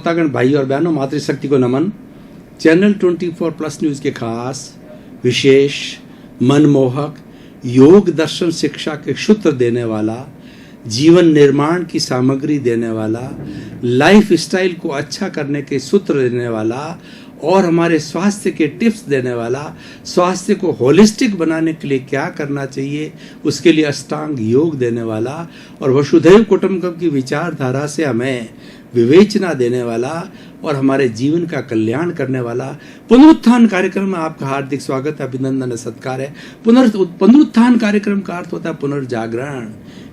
श्रोतागण भाई और बहनों, मातृशक्ति को नमन। चैनल 24+ न्यूज के खास विशेष मनमोहक योग दर्शन शिक्षा के सूत्र देने वाला, जीवन निर्माण की सामग्री देने वाला, लाइफ स्टाइल को अच्छा करने के सूत्र देने वाला और हमारे स्वास्थ्य के टिप्स देने वाला, स्वास्थ्य को होलिस्टिक बनाने के लिए क्या करना चाहिए उसके लिए अष्टांग योग देने वाला और वसुधैव कुटुंबकम की विचारधारा से हमें विवेचना देने वाला और हमारे जीवन का कल्याण करने वाला पुनरुत्थान कार्यक्रम में आपका हार्दिक स्वागत, अभिनंदन, सत्कार है। पुनरुत्थान कार्यक्रम का अर्थ होता है पुनर्जागरण,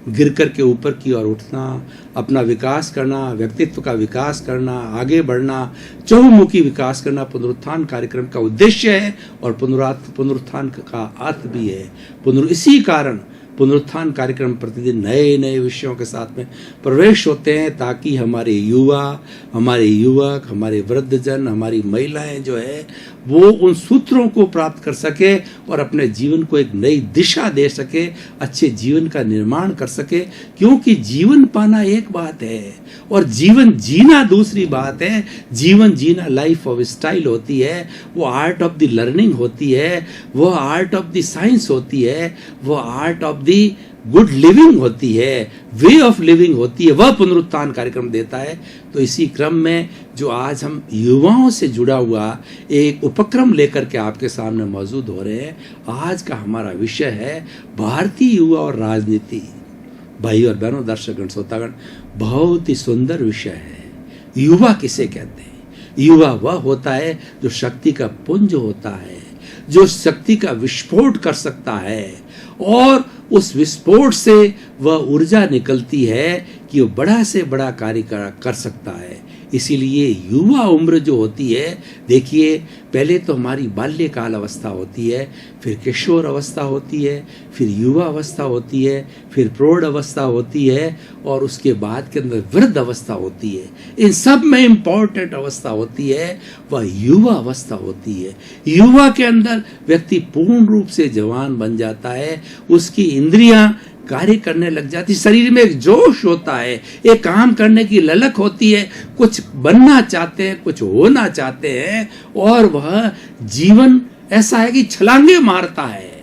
गिर कर के ऊपर की ओर उठना, अपना विकास करना, व्यक्तित्व का विकास करना, आगे बढ़ना, चहुमुखी विकास करना पुनरुत्थान कार्यक्रम का उद्देश्य है और पुनरुत्थान का अर्थ भी है। इसी कारण पुनरुत्थान कार्यक्रम प्रतिदिन नए नए विषयों के साथ में प्रवेश होते हैं ताकि हमारे युवा, हमारे युवक, हमारे वृद्धजन, हमारी महिलाएं जो है वो उन सूत्रों को प्राप्त कर सके और अपने जीवन को एक नई दिशा दे सके, अच्छे जीवन का निर्माण कर सके। क्योंकि जीवन पाना एक बात है और जीवन जीना दूसरी बात है। जीवन जीना लाइफ ऑफ स्टाइल होती है, वो आर्ट ऑफ द लर्निंग होती है, वो आर्ट ऑफ द साइंस होती है, वो art of the good living होती है, वे ऑफ लिविंग होती है, वह पुनरुत्थान कार्यक्रम देता है। तो इसी क्रम में जो आज हम युवाओं से जुड़ा हुआ एक उपक्रम लेकर के आपके सामने मौजूद हो रहे हैं। आज का हमारा विषय है भारतीय युवा और राजनीति। भाई और बहनों, दर्शकगण, श्रोतागण, बहुत ही सुंदर विषय है। युवा किसे कहते हैं? युवा वह होता है जो शक्ति का पुंज होता है, जो शक्ति का विस्फोट कर सकता है और उस विस्फोट से वह ऊर्जा निकलती है कि वो बड़ा से बड़ा कार्य कर सकता है। इसीलिए युवा उम्र जो होती है, देखिए पहले तो हमारी बाल्यकाल अवस्था होती है, फिर किशोर अवस्था होती है, फिर युवा अवस्था होती है, फिर प्रौढ़ अवस्था होती है और उसके बाद के अंदर वृद्ध अवस्था होती है। इन सब में इम्पोर्टेंट अवस्था होती है वह युवा अवस्था होती है। युवा के अंदर व्यक्ति पूर्ण रूप से जवान बन जाता है, उसकी इंद्रियां कार्य करने लग जाती, शरीर में एक जोश होता है, एक काम करने की ललक होती है, कुछ बनना चाहते हैं, कुछ होना चाहते हैं और वह जीवन ऐसा है कि छलांगे मारता है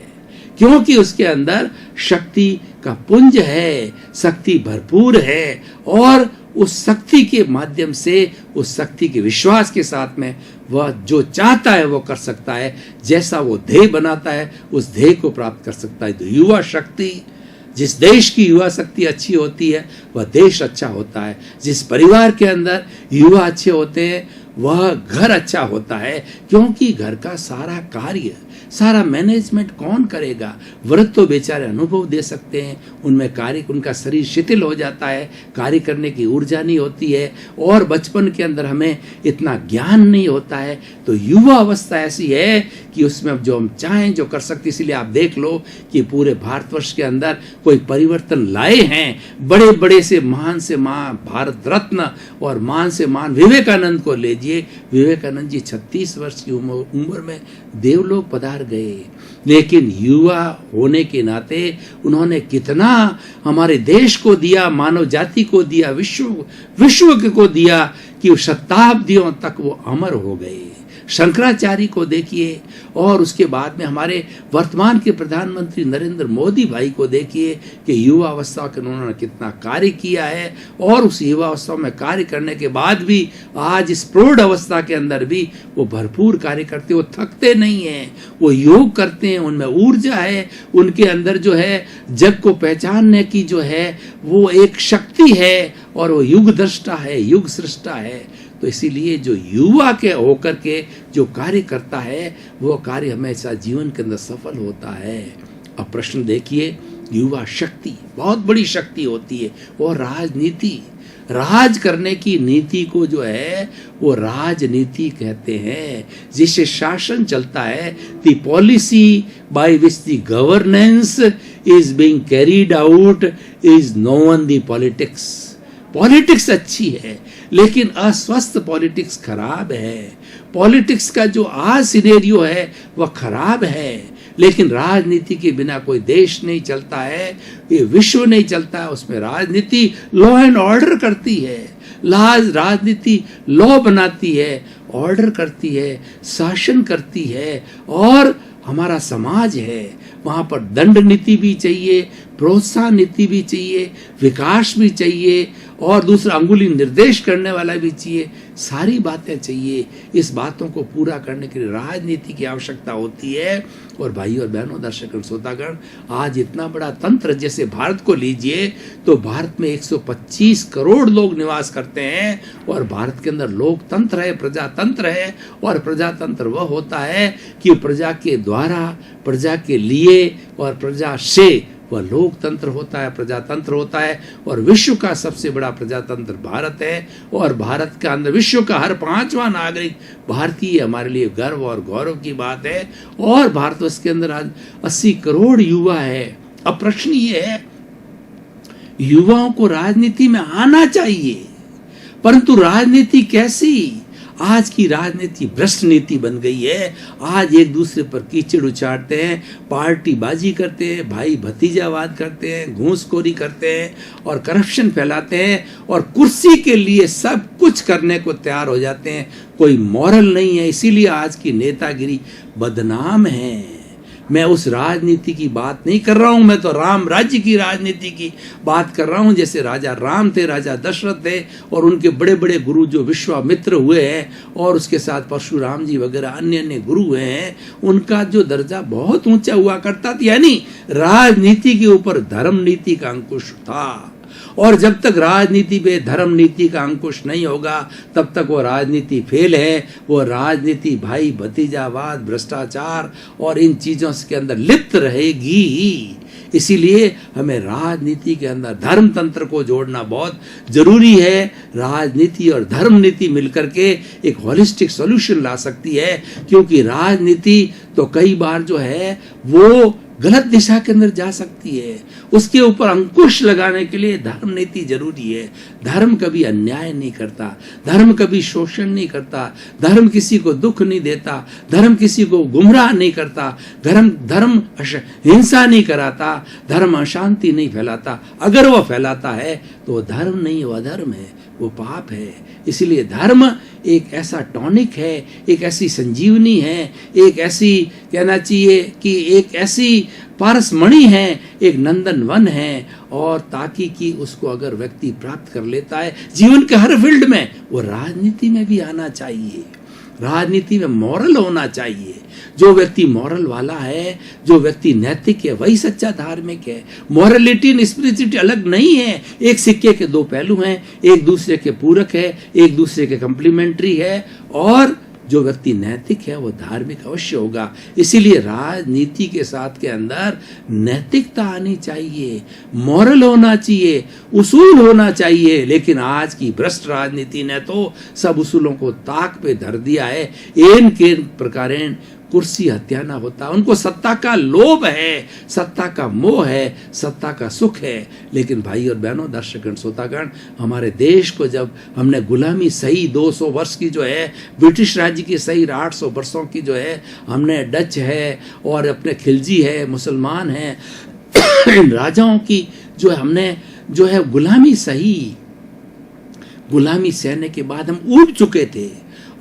क्योंकि उसके अंदर शक्ति का पुंज है, शक्ति भरपूर है और उस शक्ति के माध्यम से, उस शक्ति के विश्वास के साथ में वह जो चाहता है वो कर सकता है, जैसा वो ध्येय बनाता है उस ध्येय को प्राप्त कर सकता है। तो युवा शक्ति, जिस देश की युवा शक्ति अच्छी होती है वह देश अच्छा होता है। जिस परिवार के अंदर युवा अच्छे होते हैं वह घर अच्छा होता है क्योंकि घर का सारा कार्य, सारा मैनेजमेंट कौन करेगा? वृद्ध तो बेचारे अनुभव दे सकते हैं, उनमें कार्य, उनका शरीर शिथिल हो जाता है, कार्य करने की ऊर्जा नहीं होती है और बचपन के अंदर हमें इतना ज्ञान नहीं होता है। तो युवा अवस्था ऐसी है कि उसमें जो हम चाहें जो कर सकते। इसीलिए आप देख लो कि पूरे भारतवर्ष के अंदर कोई परिवर्तन लाए हैं, बड़े बड़े से महान भारत रत्न और महान से महान विवेकानंद को लीजिए। विवेकानंद जी 36 वर्ष की उम्र में देवलोक पधार गए, लेकिन युवा होने के नाते उन्होंने कितना हमारे देश को दिया, मानव जाति को दिया, विश्व को दिया कि शताब्दियों तक वो अमर हो गए। शंकराचार्य को देखिए और उसके बाद में हमारे वर्तमान के प्रधानमंत्री नरेंद्र मोदी भाई को देखिए कि युवा अवस्था के उन्होंने कितना कार्य किया है और उस युवा अवस्था में कार्य करने के बाद भी आज इस प्रौढ़ अवस्था के अंदर भी वो भरपूर कार्य करते, वो थकते नहीं हैं, वो योग करते हैं, उनमें ऊर्जा है, उनके अंदर जो है जग को पहचानने की जो है वो एक शक्ति है और वो युग दृष्टा है, युग सृष्टा है। तो इसीलिए जो युवा के होकर के जो कार्य करता है वो कार्य हमेशा जीवन के अंदर सफल होता है। अब प्रश्न देखिए, युवा शक्ति बहुत बड़ी शक्ति होती है और राजनीति, राज करने की नीति को जो है वो राजनीति कहते हैं, जिससे शासन चलता है। The policy by which the governance is being carried out is known the politics. Politics अच्छी है लेकिन अस्वस्थ पॉलिटिक्स खराब है। पॉलिटिक्स का जो आज सिनेरियो है वह खराब है। लेकिन राजनीति के बिना कोई देश नहीं चलता है, ये विश्व नहीं चलता है। उसमें राजनीति लॉ एंड ऑर्डर करती है, राजनीति लॉ बनाती है, ऑर्डर करती है, शासन करती है। और हमारा समाज है, वहाँ पर दंड नीति भी चाहिए, प्रोत्साहन नीति भी चाहिए, विकास भी चाहिए, और दूसरा अंगुली निर्देश करने वाला भी चाहिए। सारी बातें चाहिए। इस बातों को पूरा करने के लिए राजनीति की आवश्यकता होती है। और भाई और बहनों, दर्शक श्रोतागण, आज इतना बड़ा तंत्र, जैसे भारत को लीजिए तो भारत में 125 करोड़ लोग निवास करते हैं, और भारत के अंदर लोकतंत्र है, प्रजातंत्र है। और प्रजातंत्र वह होता है कि प्रजा के द्वारा, प्रजा के लिए और प्रजा से वह लोकतंत्र होता है, प्रजातंत्र होता है। और विश्व का सबसे बड़ा प्रजातंत्र भारत है। और भारत के अंदर विश्व का हर 5वां नागरिक भारतीय हमारे लिए गर्व और गौरव की बात है। और भारतवर्ष के अंदर आज 80 करोड़ युवा है। अब प्रश्न ये है, युवाओं को राजनीति में आना चाहिए, परंतु राजनीति कैसी? आज की राजनीति भ्रष्ट नीति बन गई है। आज एक दूसरे पर कीचड़ उछाड़ते हैं, पार्टीबाजी करते हैं, भाई भतीजावाद करते हैं, घूसखोरी करते हैं और करप्शन फैलाते हैं, और कुर्सी के लिए सब कुछ करने को तैयार हो जाते हैं। कोई मॉरल नहीं है, इसीलिए आज की नेतागिरी बदनाम है। मैं उस राजनीति की बात नहीं कर रहा हूं, मैं तो राम राज्य की राजनीति की बात कर रहा हूं। जैसे राजा राम थे, राजा दशरथ थे, और उनके बड़े बड़े गुरु जो विश्वामित्र हुए हैं, और उसके साथ परशुराम जी वगैरह अन्य अन्य गुरु हुए हैं, उनका जो दर्जा बहुत ऊंचा हुआ करता था। यानी राजनीति के ऊपर धर्म नीति का अंकुश था। और जब तक राजनीति पे धर्म नीति का अंकुश नहीं होगा, तब तक वो राजनीति फेल है। वो राजनीति भाई भतीजावाद, भ्रष्टाचार और इन चीजों के अंदर लिप्त रहेगी। इसीलिए हमें राजनीति के अंदर धर्म तंत्र को जोड़ना बहुत जरूरी है। राजनीति और धर्म नीति मिलकर के एक होलिस्टिक सॉल्यूशन ला सकती है, क्योंकि राजनीति तो कई बार जो है वो गलत दिशा के अंदर जा सकती है। उसके ऊपर अंकुश लगाने के लिए धर्म नीति जरूरी है। धर्म कभी अन्याय नहीं करता, धर्म कभी शोषण नहीं करता, धर्म किसी को दुख नहीं देता, धर्म किसी को गुमराह नहीं करता, धर्म हिंसा नहीं कराता, धर्म अशांति नहीं फैलाता। अगर वो फैलाता है तो वो धर्म नहीं, वो अधर्म है, वो पाप है। इसलिए धर्म एक ऐसा टॉनिक है, एक ऐसी संजीवनी है, एक ऐसी कहना चाहिए कि एक ऐसी पारसमणि है, एक नंदन वन है। और ताकि कि उसको अगर व्यक्ति प्राप्त कर लेता है जीवन के हर फील्ड में, वो राजनीति में भी आना चाहिए। राजनीति में मॉरल होना चाहिए। जो व्यक्ति मॉरल वाला है, जो व्यक्ति नैतिक है, वही सच्चा धार्मिक है। मॉरलिटी एंड स्पिरिचुअलिटी अलग नहीं है, एक सिक्के के दो पहलू हैं, एक दूसरे के पूरक है, एक दूसरे के कम्प्लीमेंट्री है। और जो व्यक्ति नैतिक है वो धार्मिक अवश्य होगा। इसीलिए राजनीति के साथ के अंदर नैतिकता आनी चाहिए, मॉरल होना चाहिए, उसूल होना चाहिए। लेकिन आज की भ्रष्ट राजनीति ने तो सब उसूलों को ताक पे धर दिया है। एन के प्रकारेण कुर्सी हत्याना होता। उनको सत्ता का लोभ है, सत्ता का मोह है, सत्ता का सुख है। लेकिन भाई और बहनों, दर्शकगण, श्रोतागण, हमारे देश को जब हमने गुलामी सही 200 वर्ष की जो है, ब्रिटिश राज्य की सही 800 वर्षों की जो है, हमने डच है और अपने खिलजी है, मुसलमान है, इन राजाओं की जो है हमने जो है गुलामी सही, गुलामी सहने के बाद हम ऊब चुके थे।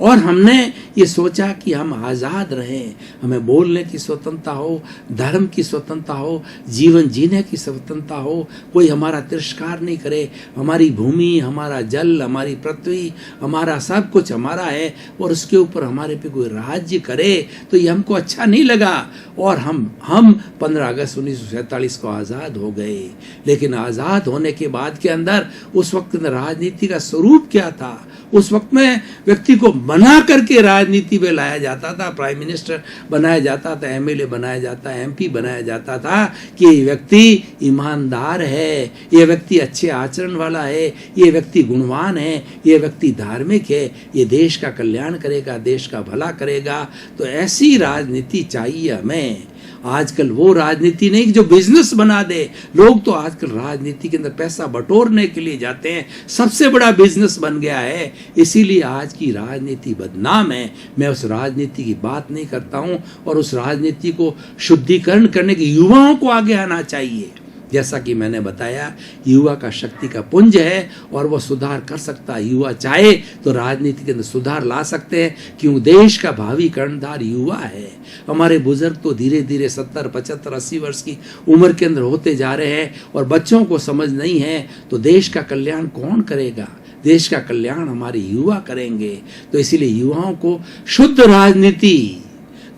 और हमने ये सोचा कि हम आज़ाद रहें, हमें बोलने की स्वतंत्रता हो, धर्म की स्वतंत्रता हो, जीवन जीने की स्वतंत्रता हो, कोई हमारा तिरस्कार नहीं करे। हमारी भूमि, हमारा जल, हमारी पृथ्वी, हमारा सब कुछ हमारा है, और उसके ऊपर हमारे पे कोई राज्य करे तो ये हमको अच्छा नहीं लगा। और हम 15 अगस्त 1947 को आज़ाद हो गए। लेकिन आज़ाद होने के बाद के अंदर उस वक्त राजनीति का स्वरूप क्या था? उस वक्त में व्यक्ति को बना करके राजनीति में लाया जाता था, प्राइम मिनिस्टर बनाया जाता था, एमएलए बनाया जाता, एमपी बनाया जाता था कि ये व्यक्ति ईमानदार है, ये व्यक्ति अच्छे आचरण वाला है, ये व्यक्ति गुणवान है, ये व्यक्ति धार्मिक है, ये देश का कल्याण करेगा, देश का भला करेगा। तो ऐसी राजनीति चाहिए हमें। आजकल वो राजनीति नहीं जो बिजनेस बना दे। लोग तो आजकल राजनीति के अंदर पैसा बटोरने के लिए जाते हैं। सबसे बड़ा बिजनेस बन गया है इसीलिए आज की राजनीति बदनाम है। मैं उस राजनीति की बात नहीं करता हूं, और उस राजनीति को शुद्धिकरण करने के युवाओं को आगे आना चाहिए। जैसा कि मैंने बताया, युवा का शक्ति का पुंज है और वह सुधार कर सकता है। युवा चाहे तो राजनीति के अंदर सुधार ला सकते हैं, क्यों देश का भावी कर्णधार युवा है। हमारे बुजुर्ग तो धीरे धीरे 70, 75, 80 वर्ष की उम्र के अंदर होते जा रहे हैं, और बच्चों को समझ नहीं है तो देश का कल्याण कौन करेगा? देश का कल्याण हमारे युवा करेंगे। तो इसीलिए युवाओं को शुद्ध राजनीति,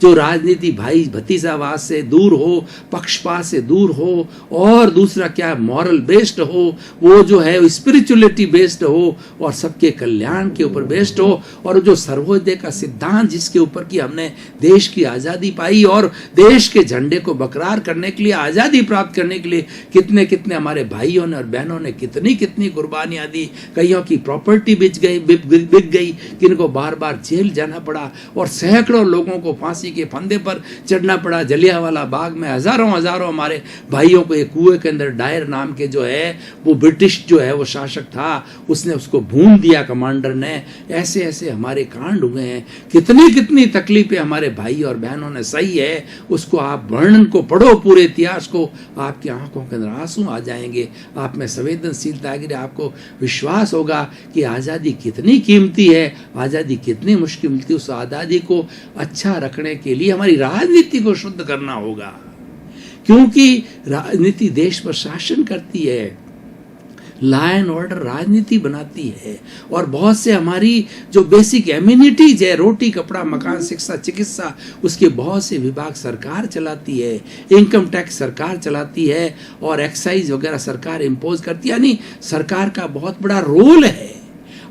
जो राजनीति भाई भतीजावाद से दूर हो, पक्षपात से दूर हो, और दूसरा क्या मॉरल बेस्ड हो, वो जो है स्पिरिचुअलिटी बेस्ड हो, और सबके कल्याण के ऊपर बेस्ड हो, और जो सर्वोदय का सिद्धांत जिसके ऊपर की हमने देश की आज़ादी पाई, और देश के झंडे को बरकरार करने के लिए, आज़ादी प्राप्त करने के लिए कितने कितने हमारे भाइयों ने और बहनों ने कितनी कितनी कुर्बानियाँ दी। कईयों की प्रॉपर्टी बिक गई, किनको बार बार जेल जाना पड़ा, और सैकड़ों लोगों को फांसी के फंदे पर चढ़ना पड़ा। जलियांवाला बाग में हजारों हमारे भाइयों को एक कुएं के अंदर डायर नाम के जो है वो ब्रिटिश जो है वो शासक था, उसने उसको भून दिया कमांडर ने। ऐसे ऐसे हमारे कांड हुए हैं, कितनी तकलीफें हमारे भाई और बहनों ने सही है। उसको आप वर्णन को पढ़ो, पूरे इतिहास को, आपकी आंखों के अंदर आंसू आ जाएंगे, आप में संवेदनशीलता आएगी, आपको विश्वास होगा कि आज़ादी कितनी कीमती है, आज़ादी कितनी मुश्किल मिलती है। उस आज़ादी को अच्छा रखने के लिए हमारी राजनीति को शुद्ध करना होगा, क्योंकि राजनीति देश पर शासन करती है, लॉ एंड ऑर्डर राजनीति बनाती है, और बहुत से हमारी जो बेसिक एम्यूनिटीज है, रोटी कपड़ा मकान शिक्षा चिकित्सा, उसके बहुत से विभाग सरकार चलाती है, इनकम टैक्स सरकार चलाती है, और एक्साइज वगैरह सरकार इम्पोज करती है। यानी सरकार का बहुत बड़ा रोल है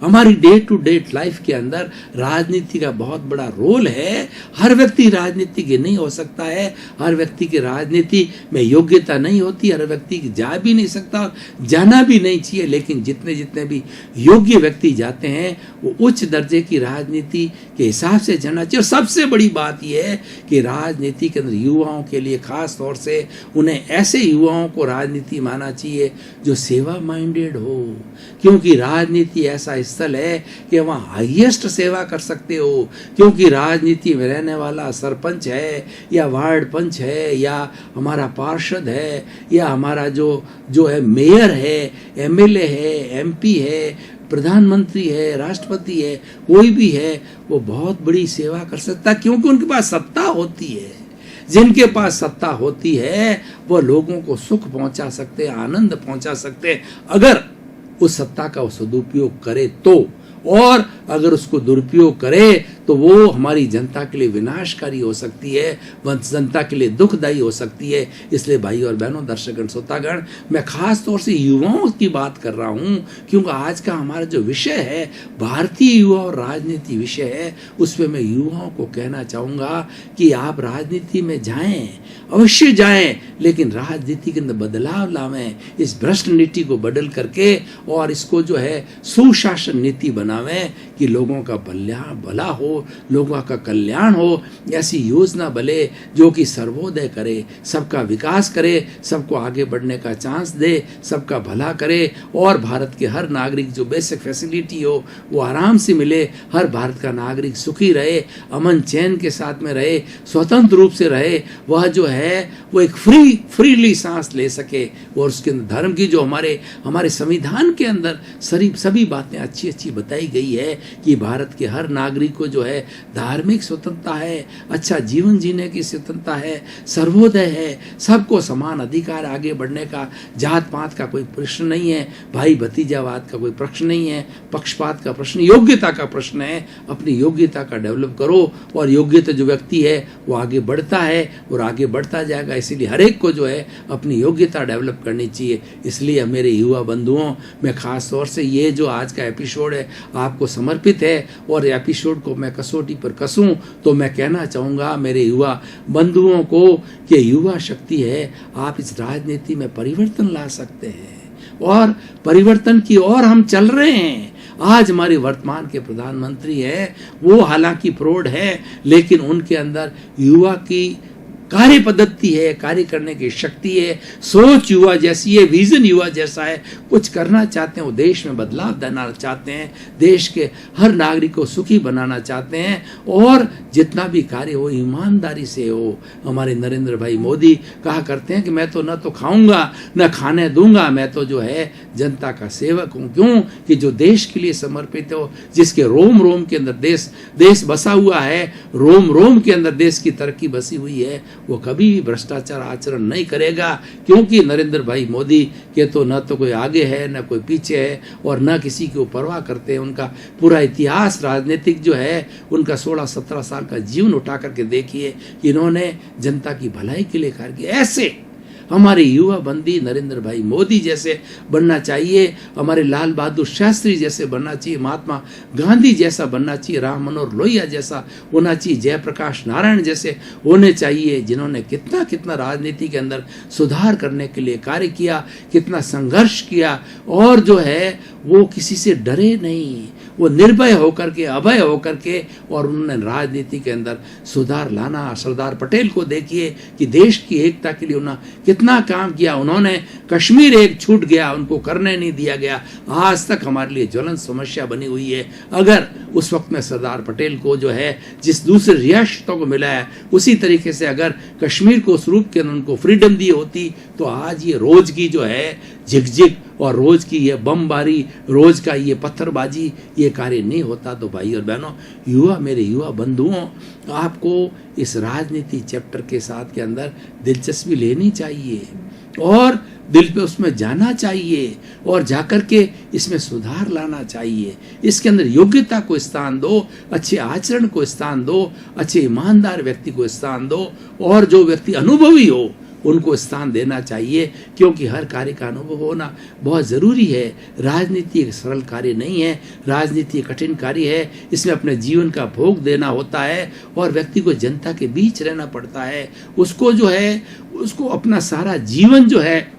हमारी डे टू डे लाइफ के अंदर। राजनीति का बहुत बड़ा रोल है। हर व्यक्ति राजनीति के नहीं हो सकता है, हर व्यक्ति की राजनीति में योग्यता नहीं होती, हर व्यक्ति जा भी नहीं सकता, जाना भी नहीं चाहिए। लेकिन जितने जितने भी योग्य व्यक्ति जाते हैं वो उच्च दर्जे की राजनीति के हिसाब से जाना चाहिए। और सबसे बड़ी बात यह है कि राजनीति के अंदर युवाओं के लिए खास तौर से उन्हें ऐसे युवाओं को राजनीति मानना चाहिए जो सेवा माइंडेड हो, क्योंकि राजनीति ऐसा स्थल है कि वहाँ हाईएस्ट सेवा कर सकते हो। क्योंकि राजनीति में रहने वाला सरपंच है या वार्ड पंच है या हमारा पार्षद है या हमारा जो है मेयर है, एमएलए है, एमपी है, प्रधानमंत्री है, राष्ट्रपति है, कोई भी है, वो बहुत बड़ी सेवा कर सकता है, क्योंकि उनके पास सत्ता होती है। जिनके पास सत्ता होती है वो लोगों को सुख पहुंचा सकते हैं, आनंद पहुंचा सकते हैं, अगर उस सत्ता का सदुपयोग करे तो। और अगर उसको दुरुपयोग करे तो वो हमारी जनता के लिए विनाशकारी हो सकती है, वह जनता के लिए दुखदायी हो सकती है। इसलिए भाई और बहनों, दर्शकगण, श्रोतागण, मैं खास तौर से युवाओं की बात कर रहा हूँ, क्योंकि आज का हमारा जो विषय है भारतीय युवा और राजनीति विषय है, उसमें मैं युवाओं को कहना चाहूँगा कि आप राजनीति में जाएं, अवश्य जाएं, लेकिन राजनीति के अंदर बदलाव लावें, इस भ्रष्ट नीति को बदल करके और इसको जो है सुशासन नीति बनावें कि लोगों का भला हो, लोगों का कल्याण हो। ऐसी योजना बने जो कि सर्वोदय करे, सबका विकास करे, सबको आगे बढ़ने का चांस दे, सबका भला करे, और भारत के हर नागरिक जो बेसिक फैसिलिटी हो वो आराम से मिले, हर भारत का नागरिक सुखी रहे, अमन चैन के साथ में रहे, स्वतंत्र रूप से रहे, वह जो है वो एक फ्रीली सांस ले सके। और उसके अंदर धर्म की जो हमारे संविधान के अंदर सभी बातें अच्छी बताई गई है कि भारत के हर नागरिक को जो है धार्मिक स्वतंत्रता है, अच्छा जीवन जीने की स्वतंत्रता है, सर्वोदय है, सबको समान अधिकार, आगे बढ़ने का, जात पात का कोई प्रश्न नहीं है, भाई भतीजावाद का कोई प्रश्न नहीं है, पक्षपात का प्रश्न, योग्यता का प्रश्न है। अपनी योग्यता का डेवलप करो, और योग्यता जो व्यक्ति है वो आगे बढ़ता है और आगे बढ़ता जाएगा। इसीलिए हर एक को जो है अपनी योग्यता डेवलप करनी चाहिए। इसलिए मेरे युवा बंधुओं, मैं खास तौर से ये जो आज का एपिसोड है आपको समर्पित है, और एपिसोड को मैं कसौटी पर कसूं तो मैं कहना चाहूँगा मेरे युवा बंधुओं को कि युवा शक्ति है, आप इस राजनीति में परिवर्तन ला सकते हैं, और परिवर्तन की ओर हम चल रहे हैं। आज हमारे वर्तमान के प्रधानमंत्री हैं, वो हालांकि प्रौढ़ है, लेकिन उनके अंदर युवा कार्य पद्धति है, कार्य करने की शक्ति है, सोच युवा जैसी है, विजन युवा जैसा है, कुछ करना चाहते हैं, वो देश में बदलाव देना चाहते हैं, देश के हर नागरिक को सुखी बनाना चाहते हैं और जितना भी कार्य हो ईमानदारी से हो। हमारे नरेंद्र भाई मोदी कहा करते हैं कि मैं तो न तो खाऊंगा न खाने दूंगा, मैं तो जो है जनता का सेवक हूं। क्यों? कि जो देश के लिए समर्पित हो, जिसके रोम रोम के अंदर देश बसा हुआ है, रोम रोम के अंदर देश की तरक्की बसी हुई है, वो कभी भी भ्रष्टाचार आचरण नहीं करेगा। क्योंकि नरेंद्र भाई मोदी के तो न तो कोई आगे है न कोई पीछे है और न किसी की परवाह करते हैं। उनका पूरा इतिहास राजनीतिक जो है, उनका 16-17 साल का जीवन उठा करके देखिए, इन्होंने जनता की भलाई के लिए कार्य किया। ऐसे हमारे युवा बंदी नरेंद्र भाई मोदी जैसे बनना चाहिए, हमारे लाल बहादुर शास्त्री जैसे बनना चाहिए, महात्मा गांधी जैसा बनना चाहिए, राम मनोहर लोहिया जैसा होना चाहिए, जयप्रकाश नारायण जैसे होने चाहिए, जिन्होंने कितना कितना राजनीति के अंदर सुधार करने के लिए कार्य किया, कितना संघर्ष किया और जो है वो किसी से डरे नहीं, वो निर्भय होकर के, अभय होकर के, और उन्होंने राजनीति के अंदर सुधार लाना। सरदार पटेल को देखिए कि देश की एकता के लिए उन्होंने कितना काम किया। उन्होंने कश्मीर एक छूट गया, उनको करने नहीं दिया गया, आज तक हमारे लिए ज्वलंत समस्या बनी हुई है। अगर उस वक्त में सरदार पटेल को जो है जिस दूसरी रियासतों को मिला है, उसी तरीके से अगर कश्मीर को उस रूप के उनको फ्रीडम दी होती, तो आज ये रोज की जो है झिकझिक और रोज की ये बमबारी, रोज का ये पत्थरबाजी, ये कार्य नहीं होता। तो भाई और बहनों, युवा, मेरे युवा बंधुओं, आपको इस राजनीति चैप्टर के साथ के अंदर दिलचस्पी लेनी चाहिए और दिल पे उसमें जाना चाहिए और जाकर के इसमें सुधार लाना चाहिए। इसके अंदर योग्यता को स्थान दो, अच्छे आचरण को स्थान दो, अच्छे ईमानदार व्यक्ति को स्थान दो और जो व्यक्ति अनुभवी हो उनको स्थान देना चाहिए, क्योंकि हर कार्य का अनुभव होना बहुत ज़रूरी है। राजनीति एक सरल कार्य नहीं है, राजनीति एक कठिन कार्य है, इसमें अपने जीवन का भोग देना होता है और व्यक्ति को जनता के बीच रहना पड़ता है। उसको जो है, उसको अपना सारा जीवन जो है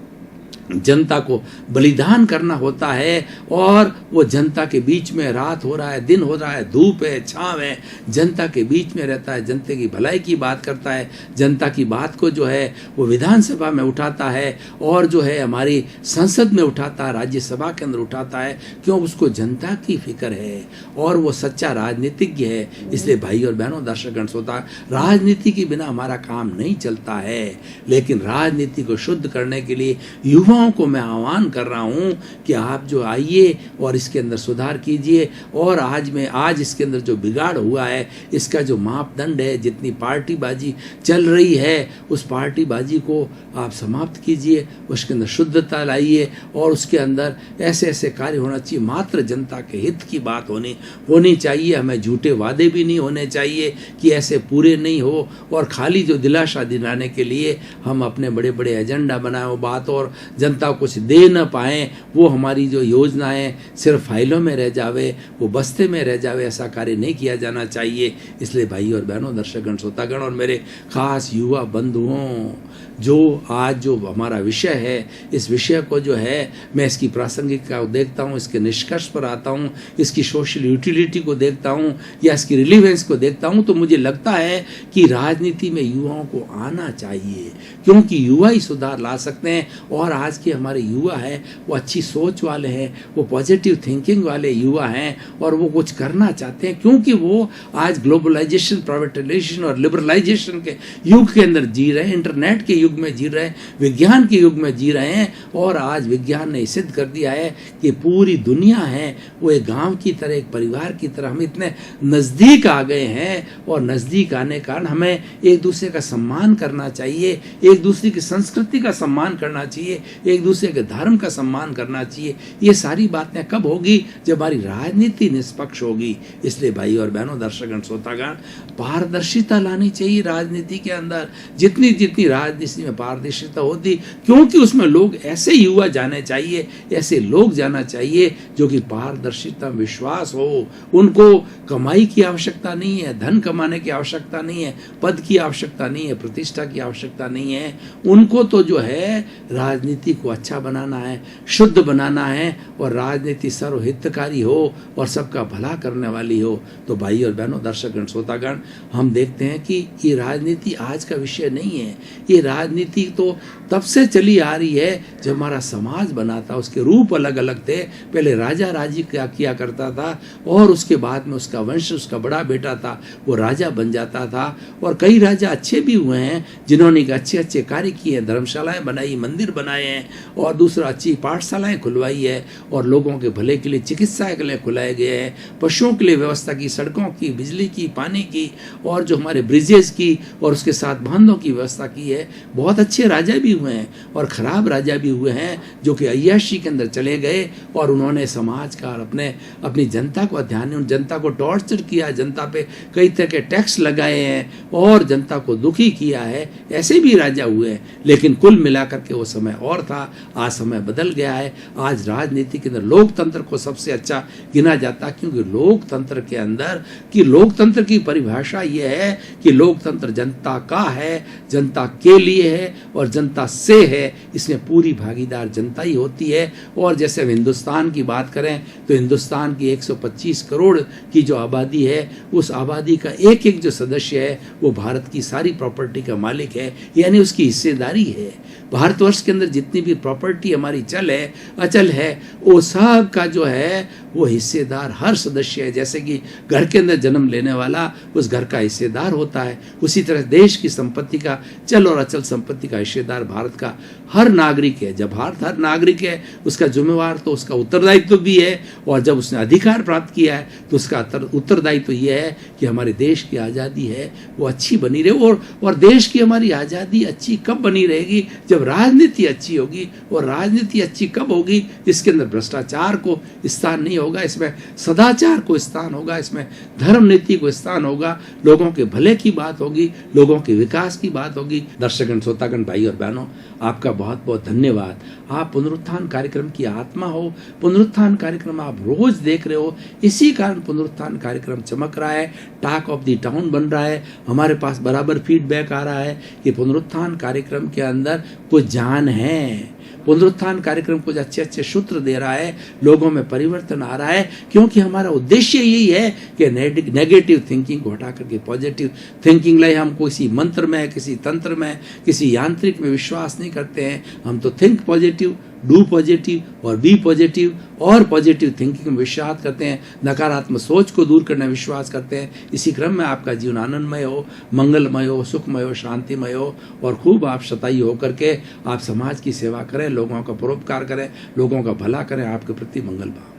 जनता को बलिदान करना होता है और वो जनता के बीच में, रात हो रहा है, दिन हो रहा है, धूप है, छांव है, जनता के बीच में रहता है, जनता की भलाई की बात करता है, जनता की बात को जो है वो विधानसभा में उठाता है और जो है हमारी संसद में उठाता है, राज्यसभा के अंदर उठाता है। क्यों? उसको जनता की फिक्र है और वो सच्चा राजनीतिज्ञ है। इसलिए भाई और बहनों, दर्शकगण, श्रोता, राजनीति के बिना हमारा काम नहीं चलता है, लेकिन राजनीति को शुद्ध करने के लिए युवा को मैं आह्वान कर रहा हूं कि आप जो आइए और इसके अंदर सुधार कीजिए। और आज इसके अंदर जो बिगाड़ हुआ है, इसका जो मापदंड है, जितनी पार्टीबाजी चल रही है, उस पार्टीबाजी को आप समाप्त कीजिए, उसके अंदर शुद्धता लाइए और उसके अंदर ऐसे ऐसे कार्य होना चाहिए, मात्र जनता के हित की बात होनी चाहिए। हमें झूठे वादे भी नहीं होने चाहिए कि ऐसे पूरे नहीं हो और खाली जो दिलासा दिलाने के लिए हम अपने बड़े बड़े एजेंडा बनाए बात और जनता को कुछ दे न पाए, वो हमारी जो योजनाएं सिर्फ फाइलों में रह जावे, वो बस्ते में रह जावे, ऐसा कार्य नहीं किया जाना चाहिए। इसलिए भाई और बहनों, दर्शकगण, श्रोतागण और मेरे खास युवा बंधुओं, जो हमारा विषय है, इस विषय को जो है मैं इसकी प्रासंगिकता को देखता हूँ, इसके निष्कर्ष पर आता हूँ, इसकी सोशल यूटिलिटी को देखता हूँ या इसकी रिलीवेंस को देखता हूँ, तो मुझे लगता है कि राजनीति में युवाओं को आना चाहिए, क्योंकि युवा ही सुधार ला सकते हैं। और आज के हमारे युवा है वो अच्छी सोच वाले हैं, वो पॉजिटिव थिंकिंग वाले युवा हैं और वो कुछ करना चाहते हैं, क्योंकि वो आज ग्लोबलाइजेशन, प्राइवेटाइजेशन और लिबरलाइजेशन के युग के अंदर जी रहे हैं, इंटरनेट के युग में जी रहे हैं, विज्ञान के युग में जी रहे हैं। और आज विज्ञान ने सिद्ध कर दिया है कि पूरी दुनिया है वो एक गांव की तरह, एक परिवार की तरह, हम इतने नजदीक आ गए हैं और नजदीक आने का कारण हमें एक दूसरे का सम्मान करना चाहिए, एक दूसरे की संस्कृति का सम्मान करना चाहिए, एक दूसरे के धर्म का सम्मान करना चाहिए। ये सारी बातें कब होगी? जब हमारी राजनीति निष्पक्ष होगी। इसलिए भाई और बहनों, दर्शकगण, श्रोतागण, पारदर्शिता लानी चाहिए राजनीति के अंदर। जितनी राजनीति में पारदर्शिता होती, क्योंकि उसमें लोग ऐसे युवा जाने चाहिए, ऐसे लोग जाना चाहिए जो कि पारदर्शिता में विश्वास हो। उनको कमाई की आवश्यकता नहीं है, धन कमाने की आवश्यकता नहीं है, पद की आवश्यकता नहीं है, प्रतिष्ठा की आवश्यकता नहीं है। उनको तो जो है राजनीति को अच्छा बनाना है, शुद्ध बनाना है और राजनीति सर्वहितकारी हो और सबका भला करने वाली हो। तो भाई और बहनों, दर्शकगण, श्रोतागण, हम देखते हैं कि ये राजनीति आज का विषय नहीं है। ये राजनीति तो तब से चली आ रही है जब हमारा समाज बना था। उसके रूप अलग अलग थे। पहले राजा राजी क्या किया करता था और उसके बाद में उसका वंश, उसका बड़ा बेटा था, वो राजा बन जाता था। और कई राजा अच्छे भी हुए हैं जिन्होंने अच्छे अच्छे कार्य किए हैं, धर्मशालाएं बनाई, मंदिर बनाए हैं, और दूसरा अच्छी पाठशालाएं खुलवाई है, और लोगों के भले के लिए चिकित्सा के लिए खुलाए गए हैं, पशुओं के लिए व्यवस्था की, सड़कों की, बिजली की, पानी की, और जो हमारे ब्रिजेज की और उसके साथ बांधों की व्यवस्था की है। बहुत अच्छे राजा भी हुए हैं और खराब राजा भी हुए हैं जो कि अय्याशी के अंदर चले गए और उन्होंने समाज का और अपनी जनता को जनता को टॉर्चर किया, जनता पे कई तरह के टैक्स लगाए हैं और जनता को दुखी किया है। ऐसे भी राजा हुए हैं, लेकिन कुल मिलाकर के वो समय और था। आज समय बदल गया है। आज राजनीति के अंदर लोकतंत्र को सबसे अच्छा गिना जाता, क्योंकि लोकतंत्र के अंदर लोकतंत्र की परिभाषा ये है कि लोकतंत्र जनता का है, जनता के लिए है और जनता से है। इसमें पूरी भागीदार जनता ही होती है। और जैसे हम हिंदुस्तान की बात करें तो हिंदुस्तान की 125 करोड़ की जो आबादी है, उस आबादी का एक एक जो सदस्य है वो भारत की सारी प्रॉपर्टी का मालिक है, यानी उसकी हिस्सेदारी है। भारतवर्ष के अंदर जितनी भी प्रॉपर्टी हमारी अचल है, वो सब का जो है वो हिस्सेदार हर सदस्य है। जैसे कि घर के अंदर जन्म लेने वाला उस घर का हिस्सेदार होता है, उसी तरह देश की संपत्ति का, चल और अचल संपत्ति का हिस्सेदार भारत का हर नागरिक है। जब भारत हर नागरिक है, उसका जिम्मेवार तो उसका उत्तरदायित्व भी है, और जब उसने अधिकार प्राप्त किया है तो उसका उत्तरदायित्व यह है कि हमारे देश की आज़ादी है वो अच्छी बनी रहे। और देश की हमारी आज़ादी अच्छी कब बनी रहेगी? जब राजनीति अच्छी होगी। और राजनीति अच्छी कब होगी? जिसके अंदर भ्रष्टाचार को स्थान नहीं होगा, इसमें सदाचार को स्थान होगा, इसमें धर्म नीति को स्थान होगा, लोगों के भले की बात होगी, लोगों के विकास की बात होगी। दर्शकगण, श्रोतागण, भाई और बहनों, आपका बहुत बहुत धन्यवाद। आप पुनरुत्थान कार्यक्रम की आत्मा हो। पुनरुत्थान कार्यक्रम आप रोज देख रहे हो, इसी कारण पुनरुत्थान कार्यक्रम चमक रहा है, टॉक ऑफ द टाउन बन रहा है। हमारे पास बराबर फीडबैक आ रहा है कि पुनरुत्थान कार्यक्रम के अंदर कुछ जान है। पुनरुत्थान कार्यक्रम कुछ अच्छे अच्छे सूत्र दे रहा है, लोगों में परिवर्तन आ रहा है, क्योंकि हमारा उद्देश्य यही है कि नेगेटिव थिंकिंग को हटा करके पॉजिटिव थिंकिंग लाए। हम किसी मंत्र में, किसी तंत्र में, किसी यांत्रिक में विश्वास नहीं करते हैं। हम तो थिंक पॉजिटिव, डू पॉजिटिव और बी पॉजिटिव और पॉजिटिव थिंकिंग में विश्वास करते हैं। नकारात्मक सोच को दूर करने में विश्वास करते हैं। इसी क्रम में आपका जीवन आनंदमय हो, मंगलमय हो, सुखमय हो, शांतिमय हो, और खूब आप शतायी होकर के आप समाज की सेवा करें, लोगों का परोपकार करें, लोगों का भला करें। आपके प्रति मंगल भाव।